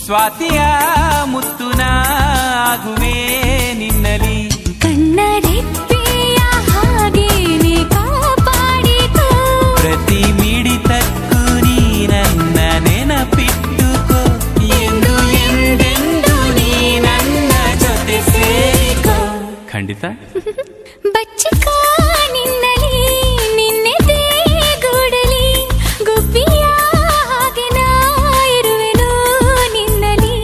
ಸ್ವಾತಿಯ ಮುತ್ತುನ ಆಗುವೆ ನಿನ್ನಲಿ ಕಣ್ಣರೆಪ್ಪೆಯ ಹಾಗೇನೆ ಕಾಪಾಡಿಕೋ ಪ್ರತಿ ಮಿಡಿತಕ್ಕೂ ನೀ ನನ್ನ ನೆನಪಿಟ್ಟುಕೋ ಎಂದು ಎಂದೆಂದು ನೀ ನನ್ನ ಜೊತೆ ಸೇರಿಕೋ ಖಂಡಿತ ಬಚ್ಚಿಕೋ ನಿನ್ನಲಿ ನಿನ್ನೆದೆ ಗೂಡಲಿ ಗುಬ್ಬಿಯ ಹಾಗೆ ನಾ ಇರುವೆನು ನಿನ್ನಲಿ